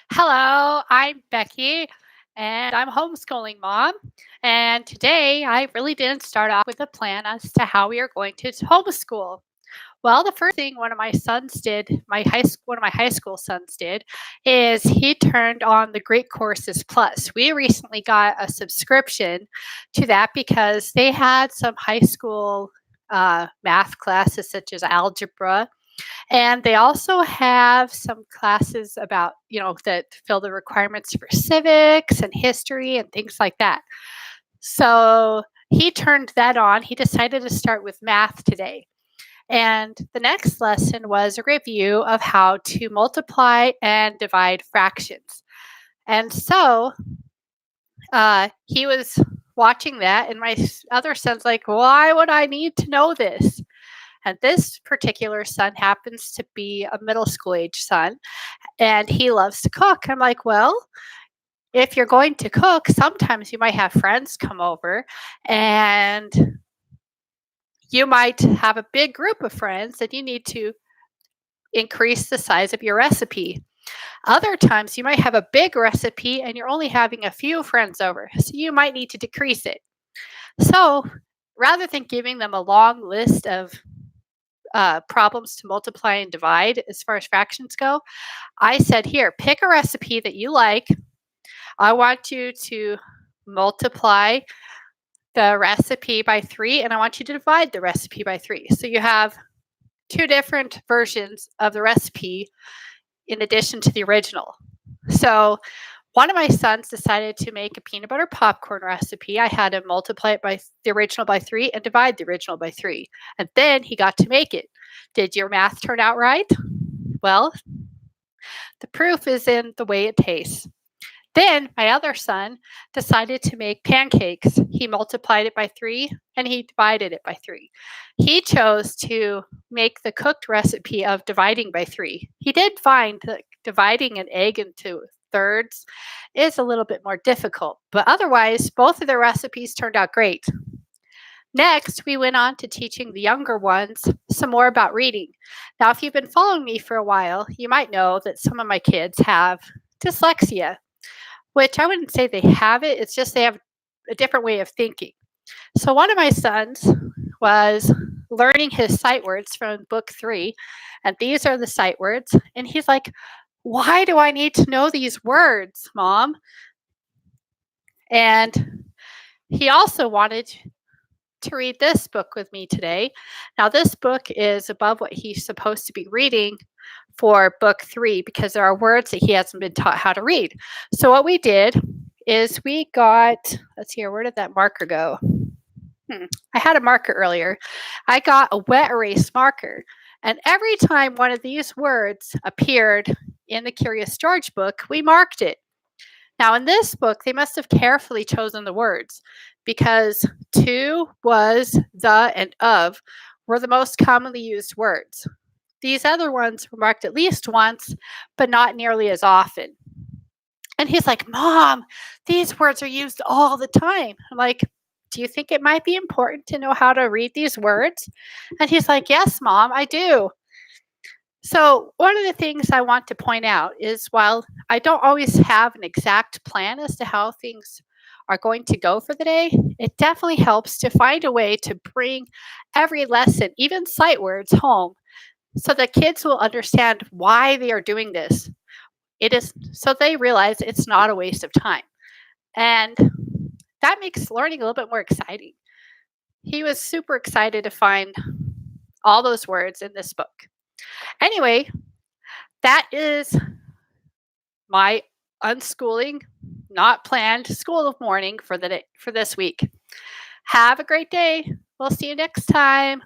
Hello, I'm Becky, and I'm a homeschooling mom. And today I really didn't start off with a plan as to how we are going to homeschool. Well, the first thing one of my sons did, one of my high school sons did, is he turned on the Great Courses Plus. We recently got a subscription to that because they had some high school math classes such as algebra, and they also have some classes about, that fill the requirements for civics and history and things like that. So he turned that on. He decided to start with math today. And the next lesson was a review of how to multiply and divide fractions. And so he was watching that, and my other son's like, why would I need to know this? And this particular son happens to be a middle school age son, and he loves to cook. I'm like, well, if you're going to cook, sometimes you might have friends come over and you might have a big group of friends and you need to increase the size of your recipe. Other times you might have a big recipe and you're only having a few friends over, so you might need to decrease it. So rather than giving them a long list of problems to multiply and divide as far as fractions go, I said, here, pick a recipe that you like. I want you to multiply the recipe by 3, and I want you to divide the recipe by 3. So you have two different versions of the recipe in addition to the original. So one of my sons decided to make a peanut butter popcorn recipe. I had him multiply it by the original by 3 and divide the original by 3. And then he got to make it. Did your math turn out right? Well, the proof is in the way it tastes. Then my other son decided to make pancakes. He multiplied it by 3 and he divided it by 3. He chose to make the cooked recipe of dividing by 3. He did find that dividing an egg into thirds is a little bit more difficult, but otherwise, both of their recipes turned out great. Next, we went on to teaching the younger ones some more about reading. Now, if you've been following me for a while, you might know that some of my kids have dyslexia, which I wouldn't say they have it, it's just they have a different way of thinking. So one of my sons was learning his sight words from book 3, and these are the sight words. And he's like, why do I need to know these words, Mom? And he also wanted to read this book with me today. Now, this book is above what he's supposed to be reading for book 3 because there are words that he hasn't been taught how to read. So what we did is we got, let's see here, where did that marker go? I had a marker earlier. I got a wet erase marker. And every time one of these words appeared in the Curious George book, we marked it. Now, in this book, they must have carefully chosen the words because to, was, the, and of were the most commonly used words. These other ones were marked at least once, but not nearly as often. And he's like, Mom, these words are used all the time. I'm like, do you think it might be important to know how to read these words? And he's like, yes, Mom, I do. So one of the things I want to point out is while I don't always have an exact plan as to how things are going to go for the day, it definitely helps to find a way to bring every lesson, even sight words, home so that kids will understand why they are doing this. It is so they realize it's not a waste of time. And that makes learning a little bit more exciting. He was super excited to find all those words in this book. Anyway, that is my unschooling, not planned school morning for this week. Have a great day. We'll see you next time.